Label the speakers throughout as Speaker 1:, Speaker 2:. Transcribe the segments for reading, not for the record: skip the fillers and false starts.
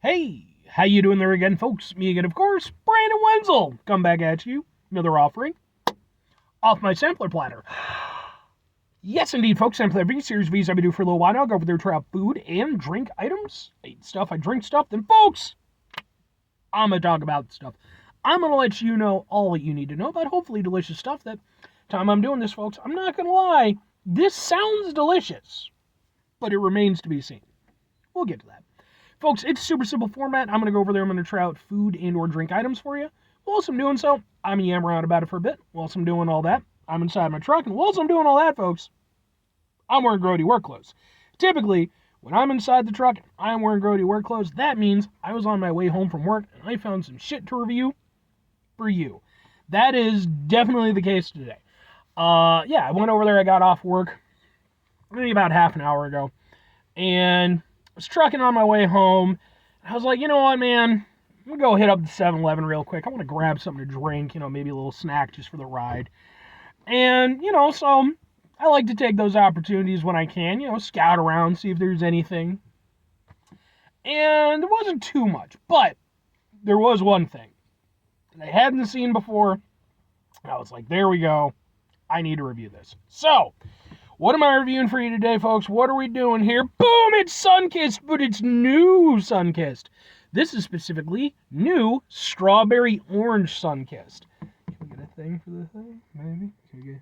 Speaker 1: Hey, how you doing there again, folks? Me again, of course, Brandon Wenzel. Come back at you. Another offering off my sampler platter. Yes, indeed, folks. Sampler V Series V's I've been doing for a little while now. Go over there, try out food and drink items. I eat stuff, I drink stuff. Then, folks, I'm gonna talk about stuff. I'm gonna let you know all that you need to know about hopefully delicious stuff. That time I'm doing this, folks, I'm not gonna lie. This sounds delicious, but it remains to be seen. We'll get to that. Folks, it's super simple format. I'm going to go over there. I'm going to try out food and or drink items for you. Whilst I'm doing so, I'm going to yammer around about it for a bit. Whilst I'm doing all that, I'm inside my truck. And whilst I'm doing all that, folks, I'm wearing grody work clothes. Typically, when I'm inside the truck, I'm wearing grody work clothes. That means I was on my way home from work and I found some shit to review for you. That is definitely the case today. I went over there. I got off work maybe about half an hour ago. And was trucking on my way home. I was like, you know what, man? I'm going to go hit up the 7-Eleven real quick. I want to grab something to drink, maybe a little snack just for the ride. And, so I like to take those opportunities when I can, scout around, see if there's anything. And there wasn't too much, but there was one thing that I hadn't seen before. I was like, there we go. I need to review this. So, what am I reviewing for you today, folks? What are we doing here? Boom! It's Sunkist, but it's new Sunkist. This is specifically new strawberry orange Sunkist. Can we get a thing for the thing? Maybe? Can we get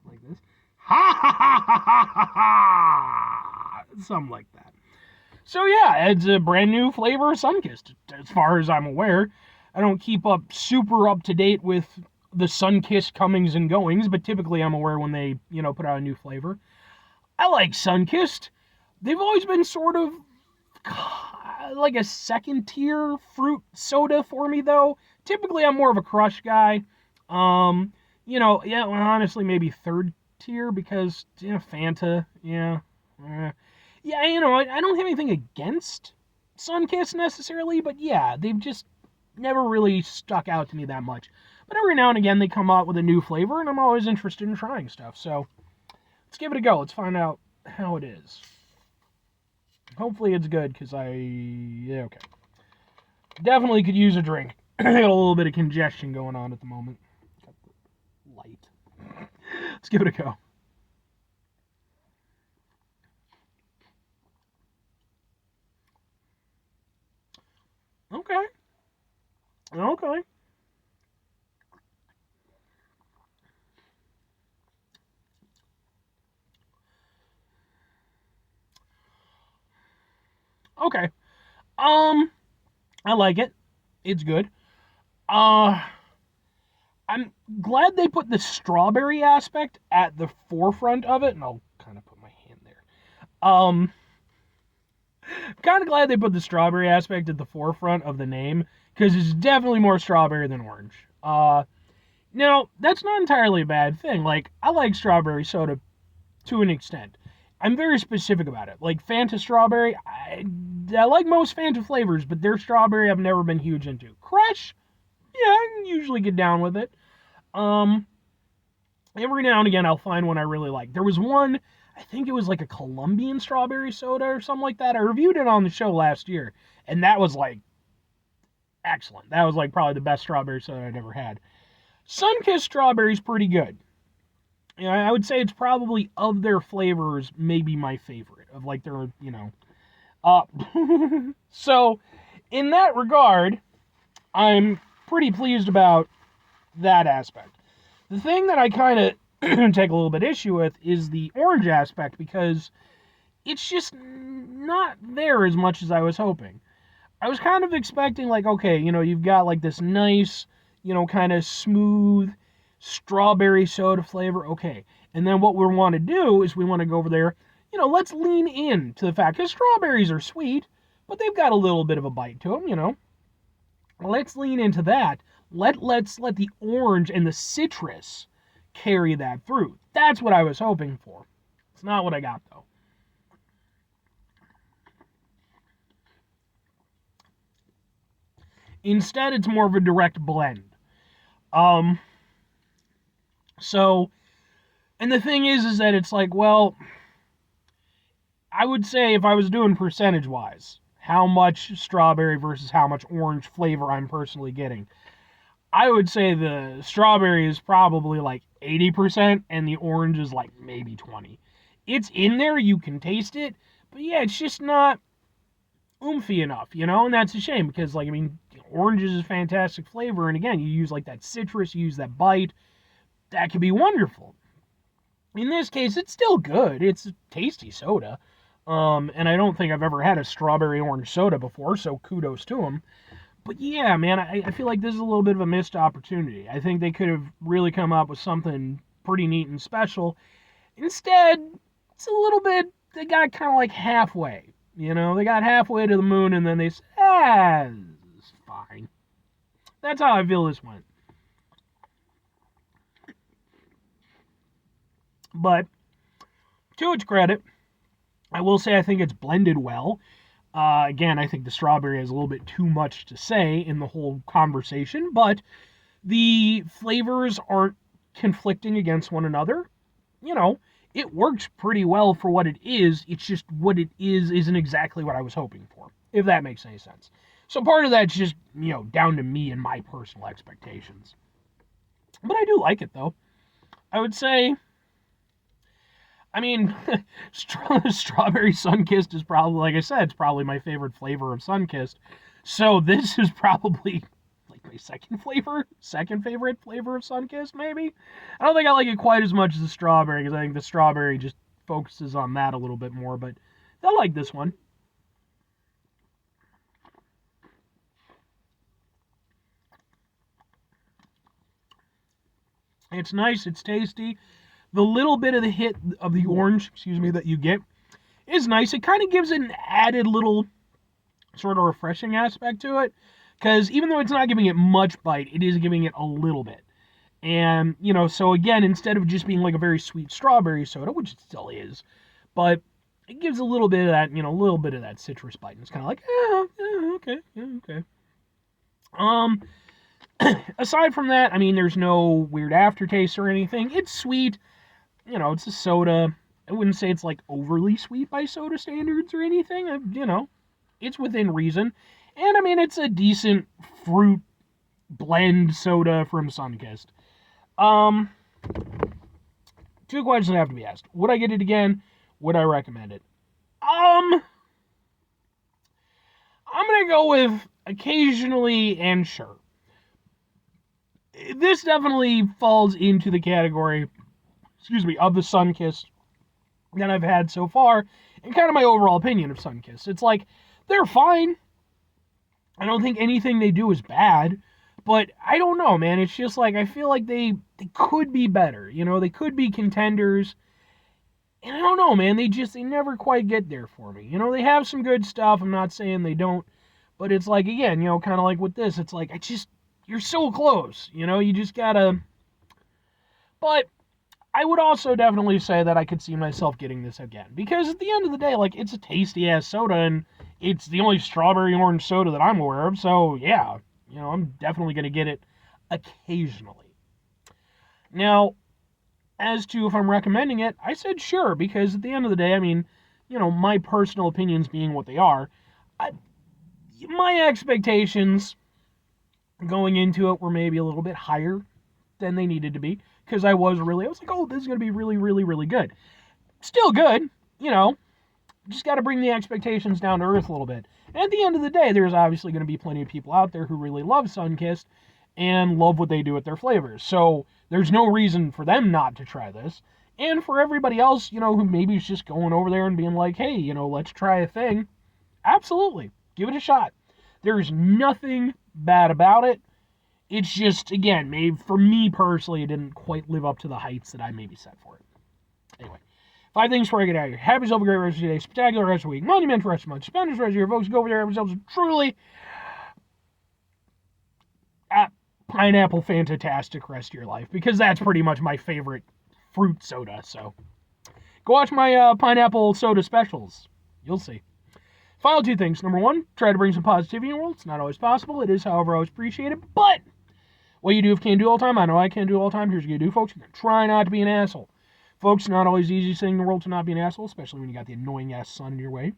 Speaker 1: like this? Ha ha ha ha ha ha! Something like that. So yeah, it's a brand new flavor Sunkist, as far as I'm aware. I don't keep up super up to date with the Sunkist comings and goings, but typically I'm aware when they, put out a new flavor. I like Sunkist. They've always been sort of like a second tier fruit soda for me, though. Typically I'm more of a crush guy. Honestly, maybe third tier because, Fanta, yeah. I don't have anything against Sunkist necessarily, but yeah, they've just never really stuck out to me that much. But every now and again they come out with a new flavor, and I'm always interested in trying stuff. So let's give it a go. Let's find out how it is. Hopefully it's good, because okay. Definitely could use a drink. I got a little bit of congestion going on at the moment. Got the light. Let's give it a go. Okay. Okay. Okay. I like it. It's good. Uh, I'm glad they put the strawberry aspect at the forefront of it, and I'll kind of put my hand there. Kind of glad they put the strawberry aspect at the forefront of the name, because it's definitely more strawberry than orange. Now, that's not entirely a bad thing. Like, I like strawberry soda to an extent. I'm very specific about it. Like Fanta strawberry, I like most Fanta flavors, but their strawberry I've never been huge into. Crush, yeah, I can usually get down with it. Um, every now and again I'll find one I really like. There was one, I think it was like a Colombian strawberry soda or something like that. I reviewed it on the show last year, and that was like excellent. That was like probably the best strawberry soda I'd ever had. Sunkist strawberry's pretty good. I would say it's probably of their flavors, maybe my favorite of like their, uh, so in that regard, I'm pretty pleased about that aspect. The thing that I kind of take a little bit issue with is the orange aspect, because it's just not there as much as I was hoping. I was kind of expecting, like, okay, you've got like this nice, kind of smooth strawberry soda flavor. Okay. And then what we want to do is we want to go over there, let's lean in to the fact, because strawberries are sweet, but they've got a little bit of a bite to them. Let's lean into that. Let's let the orange and the citrus carry that through. That's what I was hoping for. It's not what I got, though. Instead, it's more of a direct blend. Um, so, and the thing is that it's like, well, I would say if I was doing percentage-wise, how much strawberry versus how much orange flavor I'm personally getting. I would say the strawberry is probably like 80% and the orange is like maybe 20. It's in there, you can taste it, but yeah, it's just not oomphy enough, and that's a shame because, like, I mean, orange is a fantastic flavor, and again, you use like that citrus, you use that bite, that could be wonderful. In this case, it's still good. It's a tasty soda. And I don't think I've ever had a strawberry orange soda before, so kudos to them. But yeah, man, I feel like this is a little bit of a missed opportunity. I think they could have really come up with something pretty neat and special. Instead, it's a little bit, they got kind of like halfway. They got halfway to the moon and then they said, it's fine. That's how I feel this went. But to its credit, I will say I think it's blended well. Again, I think the strawberry has a little bit too much to say in the whole conversation, but the flavors aren't conflicting against one another. It works pretty well for what it is. It's just what it is isn't exactly what I was hoping for, if that makes any sense. So part of that's just, down to me and my personal expectations. But I do like it, though. I would say, I mean, strawberry Sunkist is probably, like I said, it's probably my favorite flavor of Sunkist. So this is probably like my second favorite flavor of Sunkist, maybe. I don't think I like it quite as much as the strawberry because I think the strawberry just focuses on that a little bit more. But I like this one. It's nice. It's tasty. The little bit of the hit of the orange, that you get is nice. It kind of gives it an added little sort of refreshing aspect to it. Because even though it's not giving it much bite, it is giving it a little bit. And, so again, instead of just being like a very sweet strawberry soda, which it still is, but it gives a little bit of that, a little bit of that citrus bite. And it's kind of like, okay. Aside from that, I mean, there's no weird aftertaste or anything. It's sweet. It's a soda. I wouldn't say it's like overly sweet by soda standards or anything. It's within reason. And I mean, it's a decent fruit blend soda from Sunkist. Two questions have to be asked. Would I get it again? Would I recommend it? I'm gonna go with occasionally and sure. This definitely falls into the category, of the Sunkist that I've had so far, and kind of my overall opinion of Sunkist. It's like, they're fine. I don't think anything they do is bad, but I don't know, man. It's just like, I feel like they could be better. They could be contenders. And I don't know, man. They never quite get there for me. They have some good stuff. I'm not saying they don't. But it's like, again, kind of like with this. It's like, you're so close. You just gotta. But I would also definitely say that I could see myself getting this again. Because at the end of the day, like, it's a tasty-ass soda, and it's the only strawberry orange soda that I'm aware of. So, yeah, I'm definitely going to get it occasionally. Now, as to if I'm recommending it, I said sure, because at the end of the day, I mean, my personal opinions being what they are, my expectations going into it were maybe a little bit higher than they needed to be, because I was like, oh, this is going to be really, really, really good. Still good, just got to bring the expectations down to earth a little bit. And at the end of the day, there's obviously going to be plenty of people out there who really love Sunkist and love what they do with their flavors. So there's no reason for them not to try this. And for everybody else, who maybe is just going over there and being like, hey, let's try a thing. Absolutely. Give it a shot. There's nothing bad about it. It's just, again, maybe for me personally, it didn't quite live up to the heights that I maybe set for it. Anyway, 5 things before I get out of here. Have yourself a great rest of your day, spectacular rest of the week, monumental rest of the month, stupendous rest of your folks. Go over there, have yourselves a truly pineapple fantastic rest of your life, because that's pretty much my favorite fruit soda. So go watch my pineapple soda specials. You'll see. Final 2 things. Number 1, try to bring some positivity in the world. It's not always possible. It is, however, always appreciated. But what you do if you can't do all the time, I know I can't do all the time. Here's what you do, folks. You're going to try not to be an asshole. Folks, not always the easiest thing in the world to not be an asshole, especially when you got the annoying ass son in your way.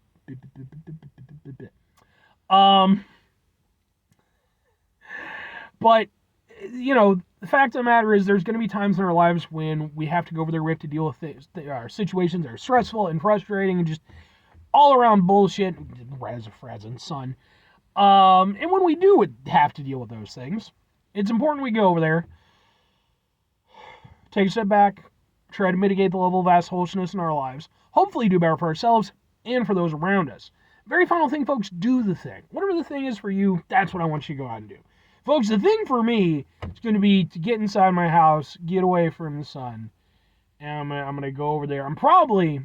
Speaker 1: Um, but the fact of the matter is, there's going to be times in our lives when we have to go over there. We have to deal with things, our situations that are stressful and frustrating and just all around bullshit. Raz and son. And when we do have to deal with those things, it's important we go over there, take a step back, try to mitigate the level of assholishness in our lives, hopefully do better for ourselves and for those around us. Very final thing, folks, do the thing. Whatever the thing is for you, that's what I want you to go out and do. Folks, the thing for me is going to be to get inside my house, get away from the sun, and I'm going to go over there. I'm probably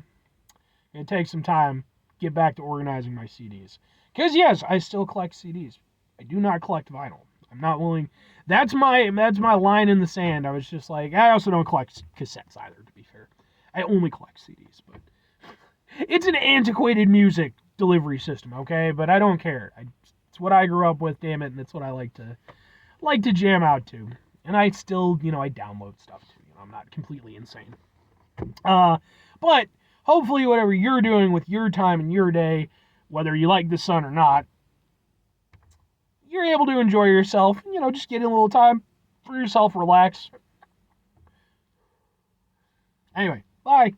Speaker 1: going to take some time, get back to organizing my CDs. Because, yes, I still collect CDs. I do not collect vinyl. I'm not willing. That's my line in the sand. I was just like, I also don't collect cassettes either, to be fair. I only collect CDs, but it's an antiquated music delivery system, okay? But I don't care. It's what I grew up with, damn it, and it's what I like to jam out to. And I still, I download stuff too. I'm not completely insane. But hopefully, whatever you're doing with your time and your day, whether you like the sun or not, you're able to enjoy yourself. Just get a little time for yourself, relax. Anyway, bye.